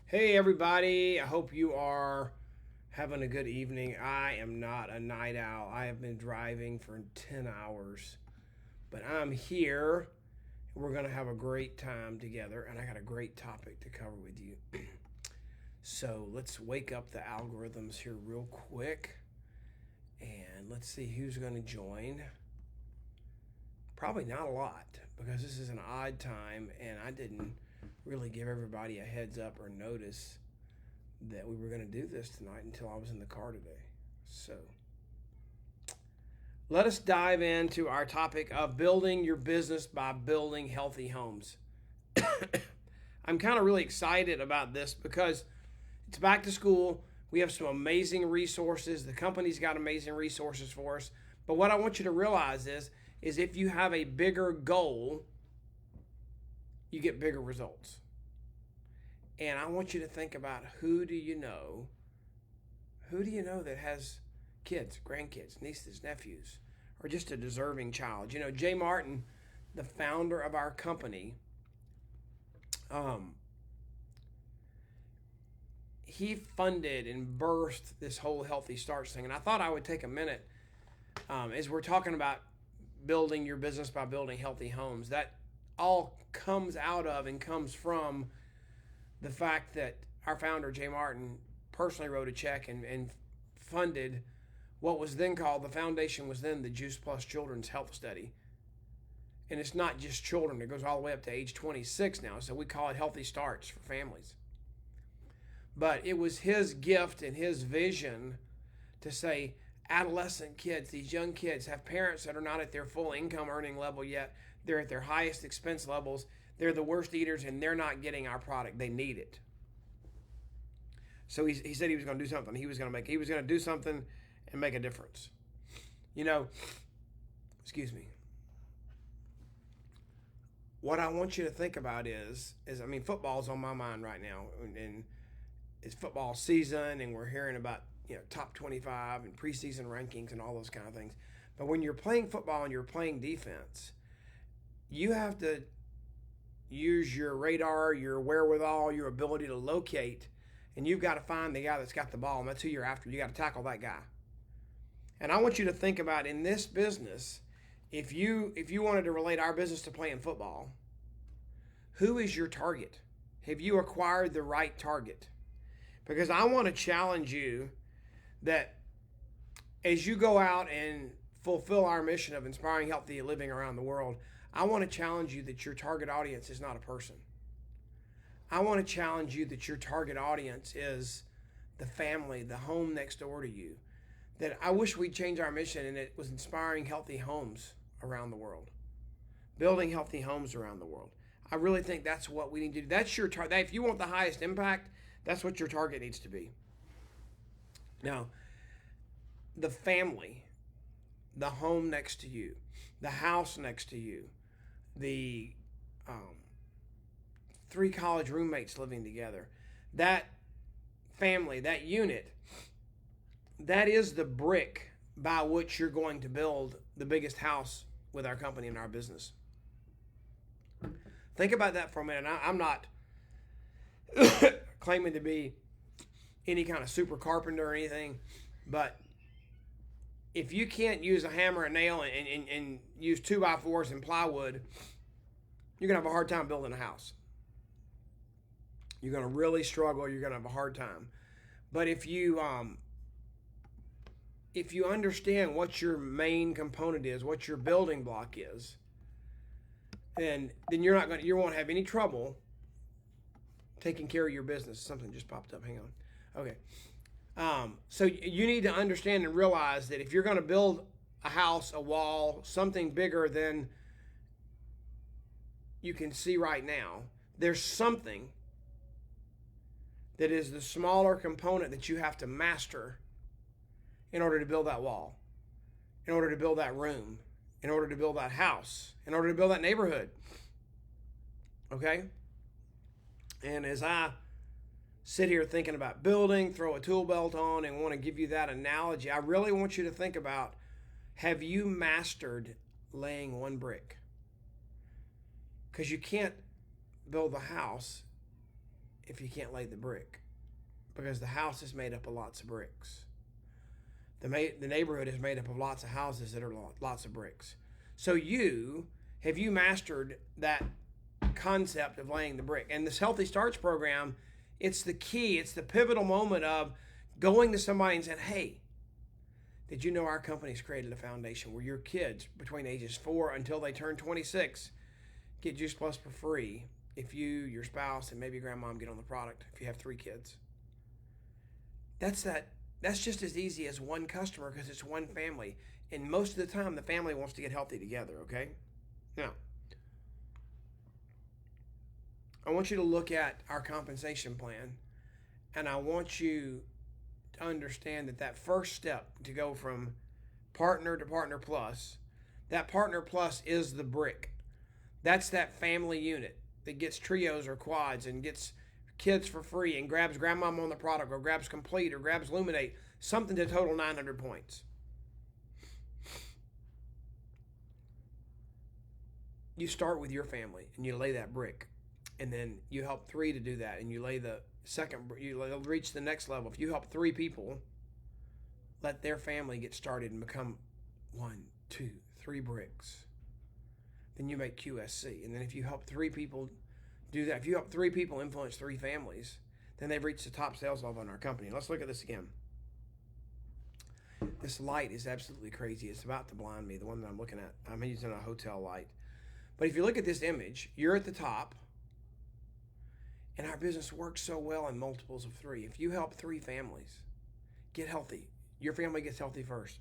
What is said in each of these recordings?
Hey, everybody. I hope you are having a good evening. I am not a night owl. I have been driving for 10 hours, but I'm here. We're going to have a great time together, and I got a great topic to cover with you. So let's wake up the algorithms here real quick, and let's see who's going to join. Probably not a lot because this is an odd time, and I didn't really give everybody a heads up or notice that we were going to do this tonight until I was in the car today. So let us dive into our topic of building your business by building healthy homes. I'm kind of really excited about this because it's back to school. We have some amazing resources. The company's got amazing resources for us. But what I want you to realize is if you have a bigger goal, you get bigger results. And I want you to think about who do you know that has kids, grandkids, nieces, nephews, or just a deserving child. You know, Jay Martin, the founder of our company, he funded and birthed this whole Healthy Starts thing. And I thought I would take a minute as we're talking about building your business by building healthy homes. That all comes out of and comes from the fact that our founder, Jay Martin, personally wrote a check and funded what was then called, the foundation was then the Juice Plus Children's Health Study. And it's not just children, it goes all the way up to age 26 now. So we call it Healthy Starts for families. But it was his gift and his vision to say, adolescent kids, these young kids, have parents that are not at their full income earning level yet. They're at their highest expense levels. They're the worst eaters, and they're not getting our product. They need it. So he said he was going to do something. He was going to do something and make a difference. You know, excuse me. What I want you to think about is I mean, football's on my mind right now, and it's football season, and we're hearing about top 25 and preseason rankings and all those kind of things. But when you're playing football and you're playing defense, you have to use your radar, your wherewithal, your ability to locate, and you've got to find the guy that's got the ball, and that's who you're after. You got to tackle that guy. And I want you to think about in this business, if you wanted to relate our business to playing football, who is your target? Have you acquired the right target? Because I want to challenge you that as you go out and fulfill our mission of inspiring healthy living around the world, I want to challenge you that your target audience is not a person. I want to challenge you that your target audience is the family, the home next door to you. That I wish we'd change our mission and it was inspiring healthy homes around the world. Building healthy homes around the world. I really think that's what we need to do. That's your target. If you want the highest impact, that's what your target needs to be. Now, the family, the home next to you, the house next to you, the 3 college roommates living together, that family, that unit, that is the brick by which you're going to build the biggest house with our company and our business. Think about that for a minute. I'm not claiming to be any kind of super carpenter or anything, but if you can't use a hammer and nail and use 2x4s and plywood, you're going to have a hard time building a house. You're going to really struggle. You're going to have a hard time. But if you understand what your main component is, what your building block is, then you won't have any trouble taking care of your business. Something just popped up. Hang on. Okay. So you need to understand and realize that if you're going to build a house, a wall, something bigger than you can see right now, there's something that is the smaller component that you have to master in order to build that wall, in order to build that room, in order to build that house, in order to build that neighborhood. Okay? And as I sit here thinking about building, throw a tool belt on, and want to give you that analogy, I really want you to think about, have you mastered laying one brick? Because you can't build a house if you can't lay the brick, because the house is made up of lots of bricks. The neighborhood is made up of lots of houses that are lots of bricks. So have you mastered that concept of laying the brick? And this Healthy Starts program, it's the key. It's the pivotal moment of going to somebody and saying, hey, did you know our company's created a foundation where your kids between ages 4 until they turn 26 get Juice Plus for free if you, your spouse, and maybe grandmom get on the product if you have 3 kids? That's just as easy as one customer because it's one family. And most of the time, the family wants to get healthy together, okay? Now, I want you to look at our compensation plan, and I want you to understand that first step to go from partner to partner plus, that partner plus is the brick. That's that family unit that gets trios or quads and gets kids for free and grabs grandmom on the product or grabs Complete or grabs Luminate, something to total 900 points. You start with your family and you lay that brick, and then you help 3 to do that, and you lay the second, you reach the next level. If you help 3 people, let their family get started and become 1, 2, 3 bricks, then you make QSC. And then if you help 3 people do that, if you help 3 people influence 3 families, then they've reached the top sales level in our company. Let's look at this again. This light is absolutely crazy. It's about to blind me, the one that I'm looking at. I'm using a hotel light. But if you look at this image, you're at the top, and our business works so well in multiples of 3. If you help 3 families get healthy, your family gets healthy first.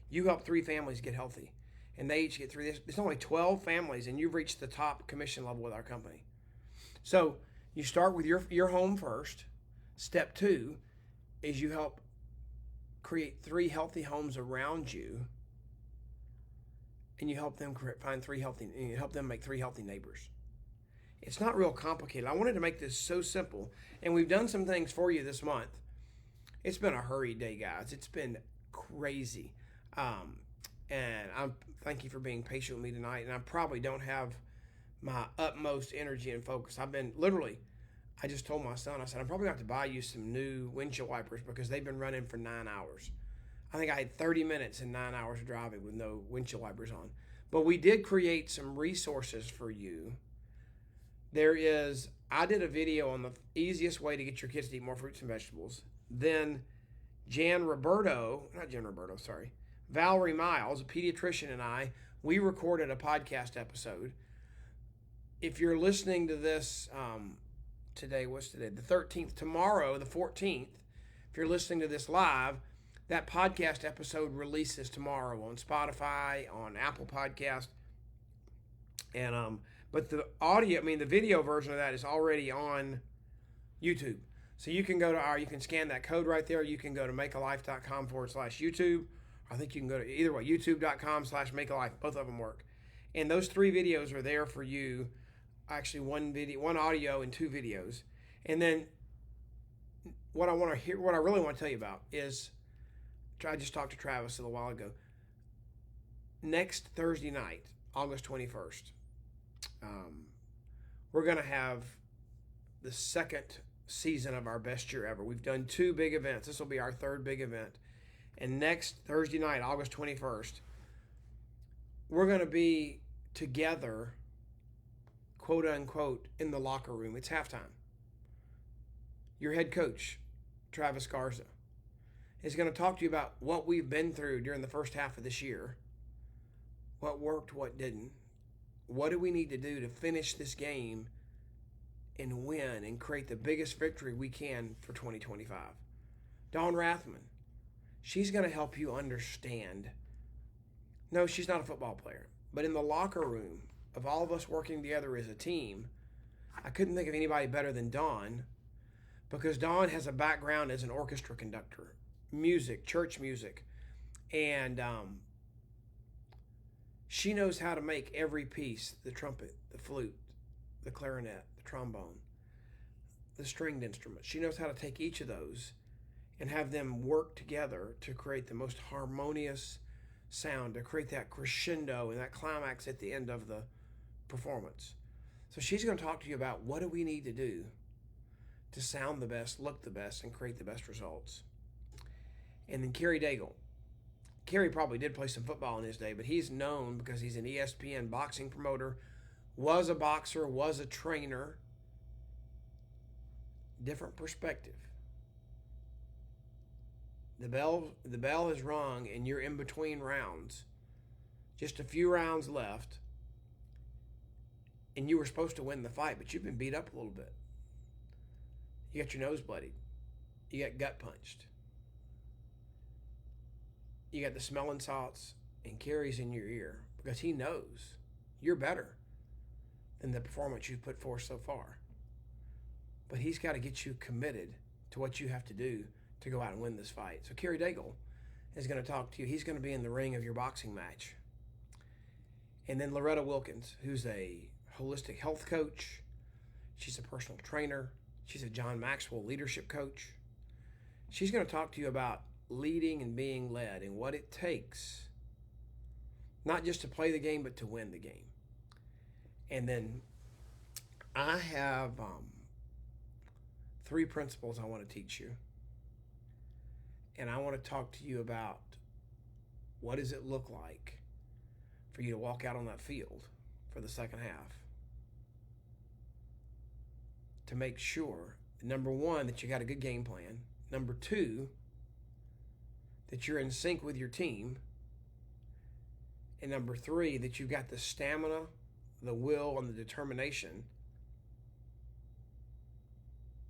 You help 3 families get healthy, and they each get 3. There's only 12 families, and you've reached the top commission level with our company. So you start with your home first. Step 2 is you help create 3 healthy homes around you, and you help them you help them make 3 healthy neighbors. It's not real complicated. I wanted to make this so simple, and we've done some things for you this month. It's been a hurried day, guys. It's been crazy. And thank you for being patient with me tonight. And I probably don't have my utmost energy and focus. I just told my son, I said, I'm probably going to have to buy you some new windshield wipers because they've been running for 9 hours. I think I had 30 minutes and 9 hours of driving with no windshield wipers on. But we did create some resources for you. I did a video on the easiest way to get your kids to eat more fruits and vegetables. Then Valerie Miles, a pediatrician, and we recorded a podcast episode. If you're listening to this today, what's today? The 13th. Tomorrow, the 14th, if you're listening to this live, that podcast episode releases tomorrow on Spotify, on Apple Podcast. And but the video version of that is already on YouTube. So you can you can scan that code right there. You can go to makealife.com/YouTube. I think you can go to either way, youtube.com/makealife. Both of them work. And those 3 videos are there for you. Actually, 1 audio and 2 videos. And then what I really want to tell you about is, I just talked to Travis a little while ago. Next Thursday night, August 21st, we're going to have the 2nd season of our Best Year Ever. We've done 2 big events. This will be our 3rd big event. And next Thursday night, August 21st, we're going to be together, quote unquote, in the locker room. It's halftime. Your head coach, Travis Garza, is going to talk to you about what we've been through during the first half of this year. What worked, what didn't. What do we need to do to finish this game and win and create the biggest victory we can for 2025? Dawn Rathman, she's going to help you understand. No, she's not a football player, but in the locker room of all of us working together as a team, I couldn't think of anybody better than Dawn, because Dawn has a background as an orchestra conductor, music, church music, and she knows how to make every piece, the trumpet, the flute, the clarinet, the trombone, the stringed instruments. She knows how to take each of those and have them work together to create the most harmonious sound, to create that crescendo and that climax at the end of the performance. So she's going to talk to you about what do we need to do to sound the best, look the best, and create the best results. And then Kerry Daigle. Kerry probably did play some football in his day, but he's known because he's an ESPN boxing promoter, was a boxer, was a trainer. Different perspective. The bell is rung and you're in between rounds. Just a few rounds left. And you were supposed to win the fight, but you've been beat up a little bit. You got your nose bloodied. You got gut punched. You got the smelling salts and Kerry's in your ear because he knows you're better than the performance you've put forth so far. But he's got to get you committed to what you have to do to go out and win this fight. So Kerry Daigle is going to talk to you. He's going to be in the ring of your boxing match. And then Loretta Wilkins, who's a holistic health coach. She's a personal trainer. She's a John Maxwell leadership coach. She's going to talk to you about leading and being led and what it takes, not just to play the game, but to win the game. And then I have 3 principles I want to teach you. And I want to talk to you about what does it look like for you to walk out on that field for the second half to make sure, number 1, that you got a good game plan. Number 2, that you're in sync with your team. And number 3, that you've got the stamina, the will, and the determination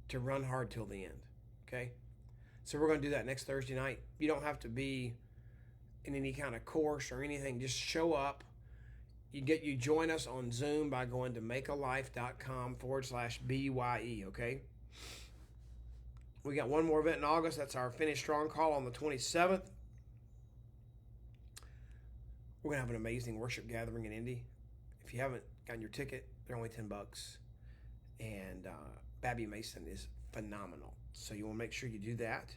to run hard till the end. Okay? So we're going to do that next Thursday night. You don't have to be in any kind of course or anything. Just show up. You join us on Zoom by going to makealife.com/BYE, okay? We got one more event in August. That's our Finish Strong call on the 27th. We're going to have an amazing worship gathering in Indy. If you haven't gotten your ticket, they're only $10. And Babby Mason is phenomenal. So you want to make sure you do that.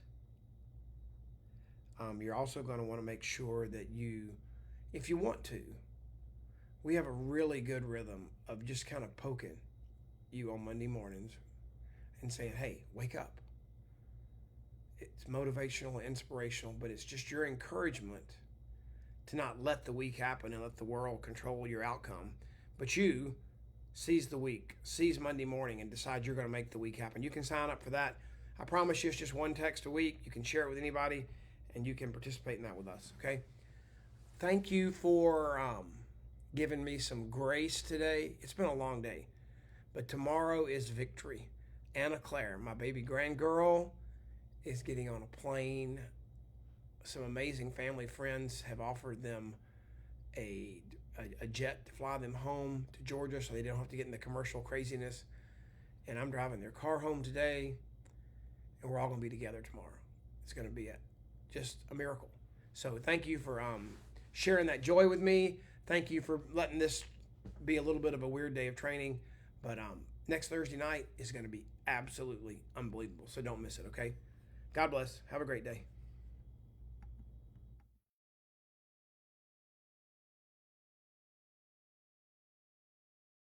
You're also going to want to make sure that you, if you want to, we have a really good rhythm of just kind of poking you on Monday mornings and saying, hey, wake up. It's motivational, inspirational, but it's just your encouragement to not let the week happen and let the world control your outcome. But you seize the week, seize Monday morning, and decide you're going to make the week happen. You can sign up for that. I promise you it's just 1 text a week. You can share it with anybody, and you can participate in that with us, okay? Thank you for giving me some grace today. It's been a long day, but tomorrow is victory. Anna Claire, my baby grandgirl, is getting on a plane. Some amazing family friends have offered them a jet to fly them home to Georgia so they don't have to get in the commercial craziness. And I'm driving their car home today, and we're all going to be together tomorrow. It's going to be just a miracle. So thank you for sharing that joy with me. Thank you for letting this be a little bit of a weird day of training. But next Thursday night is going to be absolutely unbelievable. So don't miss it, okay? God bless. Have a great day.